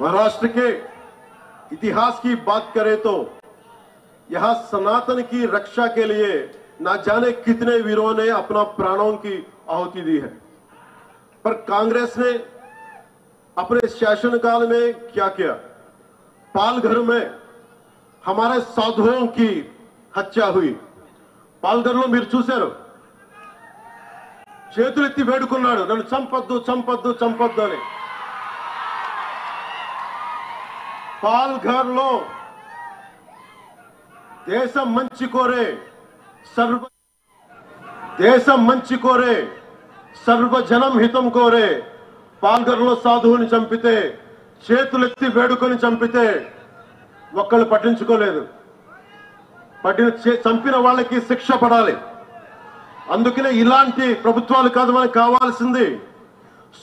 महाराष्ट्र के इतिहास की बात करें तो यहां सनातन की रक्षा के लिए न जाने कितने वीरों ने अपना प्राणों की आहुति दी है, पर कांग्रेस ने अपने शासनकाल में क्या किया? पालघर में हमारे साधुओं की हत्या हुई। పాల్గర్లో మీరు చూశారు, చేతులెత్తి వేడుకున్నాడు, నన్ను చంపొద్దు చంపొద్దు చంపొద్దు అని. పాల్ఘర్లో దేశం మంచి కోరే సర్వజనం హితం కోరే పాల్ఘర్లో సాధువుని చంపితే, చేతులెత్తి వేడుకొని చంపితే ఒక్కళ్ళు పట్టించుకోలేదు. చంపిన వాళ్ళకి శిక్ష పడాలి. అందుకనే ఇలాంటి ప్రభుత్వాలు కాదు మనకు కావాల్సింది.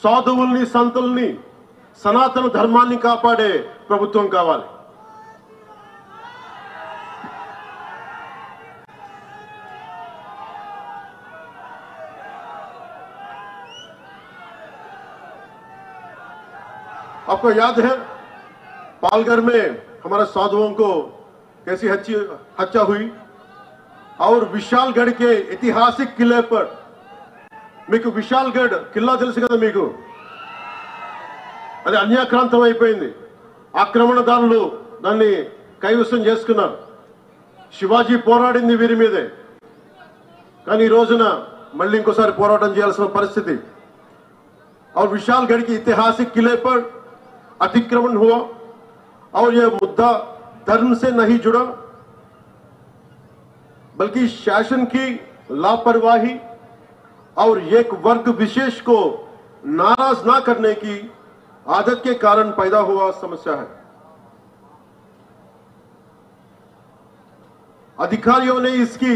సాధువుల్ని, సంతుల్ని, సనాతన ధర్మాన్ని కాపాడే ప్రభుత్వం కావాలి. आपको याद है पालघर में हमारे साधुओं को कैसी हत्या हुई? और विशालगढ़ के ऐतिहासिक किले पर, మీకు విశాల్గఢ్ కిల్లా తెలుసు కదా మీకు, అది అన్యాక్రాంతం అయిపోయింది. ఆక్రమణదారులు దాన్ని కైవసం చేసుకున్నారు. శివాజీ పోరాడింది వీరి మీదే, కానీ ఈ రోజున మళ్ళీ ఇంకోసారి పోరాటం చేయాల్సిన పరిస్థితి. और विशालगढ़ के ऐतिहासिक किले पर अतिक्रमण हुआ और यह मुद्दा धर्म से नहीं जुड़ा, बल्कि शासन की लापरवाही और एक वर्ग विशेष को नाराज ना करने की आदत के कारण पैदा हुआ समस्या है. अधिकारियों ने इसकी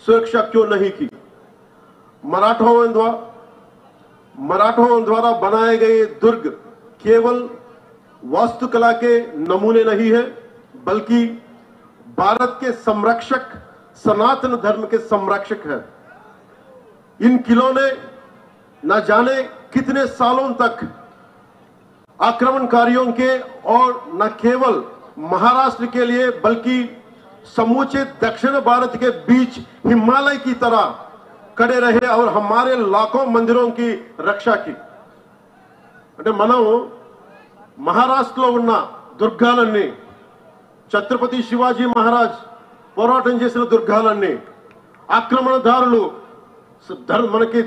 सुरक्षा क्यों नहीं की? मराठों द्वारा बनाए गए दुर्ग केवल वास्तुकला के नमूने नहीं है, बल्कि भारत के संरक्षक, सनातन धर्म के संरक्षक है. इन किलों ने न जाने कितने सालों तक आक्रमणकारियों के और न केवल महाराष्ट्र के लिए बल्कि समूचे दक्षिण भारत के बीच हिमालय की तरह खड़े रहे और हमारे लाखों मंदिरों की रक्षा की. అంటే మనం మహారాష్ట్రలో ఉన్న దుర్గాలన్నీ, ఛత్రపతి శివాజీ మహారాజ్ పోరాటం చేసిన దుర్గాలన్నీ, ఆక్రమణదారులు మనకి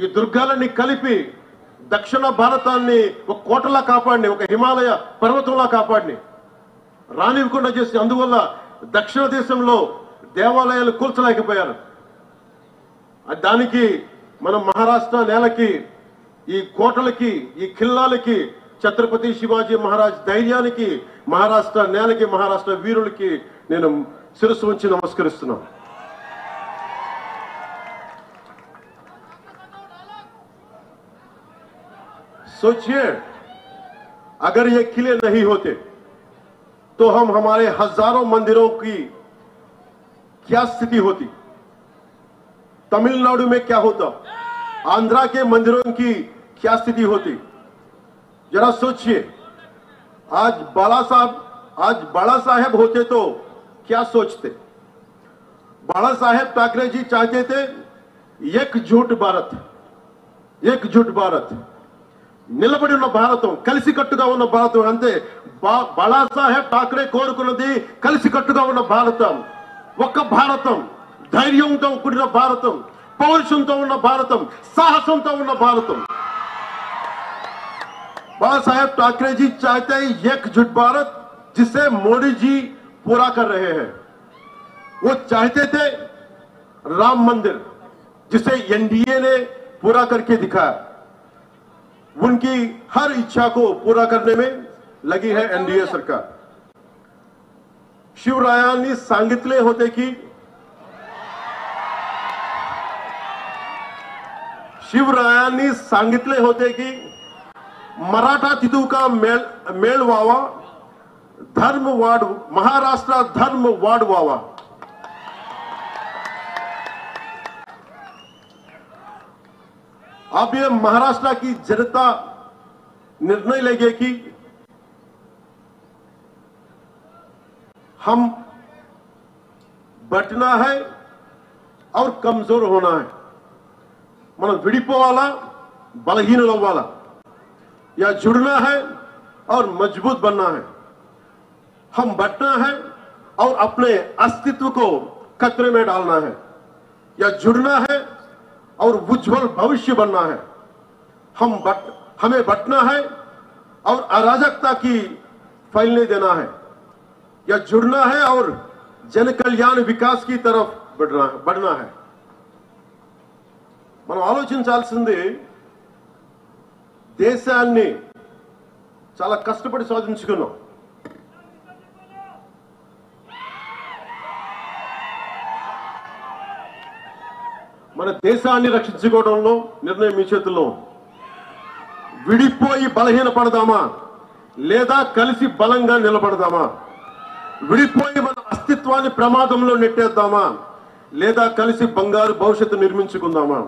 ఈ దుర్గాలన్నీ కలిపి దక్షిణ భారతాన్ని ఒక కోటలా కాపాడిని, ఒక హిమాలయ పర్వతంలా కాపాడిని, రానివ్వకుండా చేసి, అందువల్ల దక్షిణ దేశంలో దేవాలయాలు కూల్చలేకపోయారు. దానికి మనం మహారాష్ట్ర నేలకి, ఈ కోటలకి, ఈ ఖిల్లాలకి, ఛత్రపతి శివాజీ మహారాజ్ ధైర్యానికి, మహారాష్ట్ర నేలకి, మహారాష్ట్ర వీరులకి నేను శిరస్సు ఉంచి నమస్కరిస్తున్నాను. सोचिए, अगर ये किले नहीं होते तो हम हमारे हजारों मंदिरों की क्या स्थिति होती? तमिलनाडु में क्या होता? आंध्रा के मंदिरों की क्या स्थिति होती? जरा सोचिए. आज बाला साहेब होते तो क्या सोचते? बाला साहेब ठाकरे जी चाहते थे एकजुट भारत, నిలబడి ఉన్న భారతం, కలిసికట్టుగా ఉన్న భారతం. అంతే, బాళాసాహెబ్ ఠాకరే కోరుకున్నది కలిసికట్టుగా ఉన్న భారతం, ఒక్క భారతం, ధైర్యంతో కూడిన భారతం, పౌరుషంతో ఉన్న భారతం, సాహసంతో ఉన్న భారతం. बाला साहेब ठाकरे जी चाहते हैं एकजुट भारत, जिसे मोदी जी पूरा कर रहे हैं. वो चाहते थे राम मंदिर, जिसे एनडीए ने पूरा करके दिखाया. उनकी हर इच्छा को पूरा करने में लगी है एनडीए सरकार. शिवरायांनी सांगितले होते की मराठा तिथू का मेळ व्हावा, धर्म वाढ, महाराष्ट्र धर्म वाढ व्हावा. अब ये महाराष्ट्र की जनता निर्णय लेगी कि हम बटना है और कमजोर होना है। మనం విడిపోవాలా బలహీనులు అవ్వాలా या जुड़ना है और मजबूत बनना है। हम बटना है और अपने अस्तित्व को खतरे में डालना है या जुड़ना है और उज्जवल भविष्य बनना है। हमें बटना है और अराजकता की फैलने देना है या जुड़ना है और जन कल्याण विकास की तरफ बढ़ना है। మనం ఆలోచించాల్సింది దేశాన్ని చాలా కష్టపడి సాధించుకున్నాం। మన దేశాన్ని రక్షించుకోవడంలో నిర్ణయం మీ చేతుల్లో। విడిపోయి బలహీనపడదామా లేదా కలిసి బలంగా నిలబడదామా? విడిపోయి మన అస్తిత్వాన్ని ప్రమాదంలో నెట్టేద్దామా లేదా కలిసి బంగారు భవిష్యత్తు నిర్మించుకుందామా?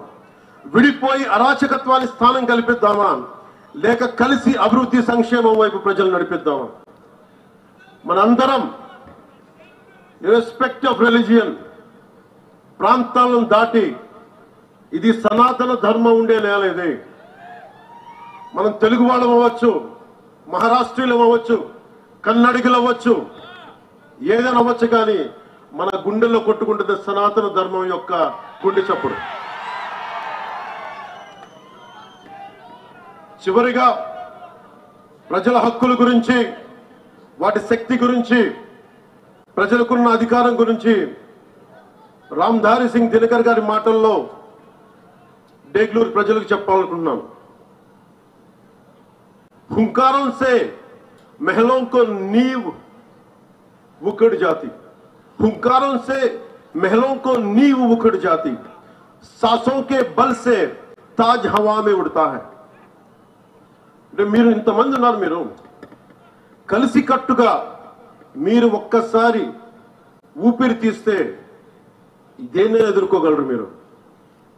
విడిపోయి అరాచకత్వానికి స్థానం కల్పిద్దామా లేక కలిసి అభివృద్ధి సంక్షేమం వైపు ప్రజలు నడిపిద్దామా? మనందరం ఇర్రెస్పెక్ట్ ఆఫ్ రిలీజియన్ ప్రాంతాలను దాటి ఇది సనాతన ధర్మం ఉండే నేల ఇది। మనం తెలుగు వాళ్ళం అవ్వచ్చు, మహారాష్ట్రీయులం అవ్వచ్చు, కన్నడిగులు అవ్వచ్చు, ఏదైనా అవ్వచ్చు, కానీ మన గుండెల్లో కొట్టుకుంటుంది సనాతన ధర్మం యొక్క గుండె చప్పుడు। చివరిగా ప్రజల హక్కుల గురించి, వాటి శక్తి గురించి, ప్రజలకున్న అధికారం గురించి రామ్ధారి సింగ్ దినకర్ గారి మాటల్లో డేగ్లూరు ప్రజలకు చెప్పాలనుకుంటున్నాను। हुंकारों से महलों को नींव उखड़ जाती, हुंकारों से महलों को नींव उखड़ जाती, सांसों के बल से ताज हवा में उड़ता है। మీరు ఇంతమంది ఉన్నారు, మీరు కలిసి కట్టుగా మీరు ఒక్కసారి ఊపిరి తీస్తే దేన్ని ఎదుర్కోగలరు?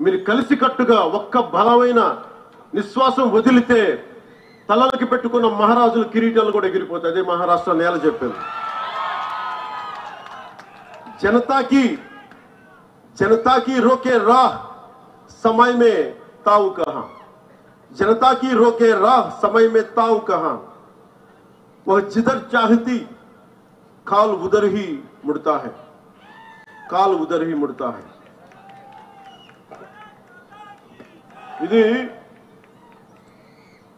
మీరు కలిసి కట్టుగా ఒక్క బలమైన నిశ్వాసం వదిలితే తలలకి పెట్టుకున్న మహారాజుల కిరీటాలు కూడా ఎగిరిపోతాయి। అదే మహారాష్ట్ర నేల చెప్పింది। जनता की रोके राह समय में ताऊ कहां, जनता की रोके राह समय में ताऊ कहां, वह जिधर चाहती काल उधर ही मुड़ता है, काल उधर ही मुड़ता है। ఇది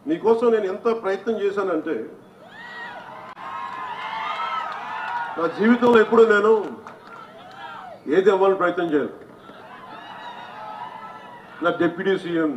నీకోసం నేను ఎంత ప్రయత్నం చేశానంటే నా జీవితంలో ఎప్పుడు నేను ఏది అవ్వాలని ప్రయత్నం చేయను। నా డిప్యూటీ సీఎం,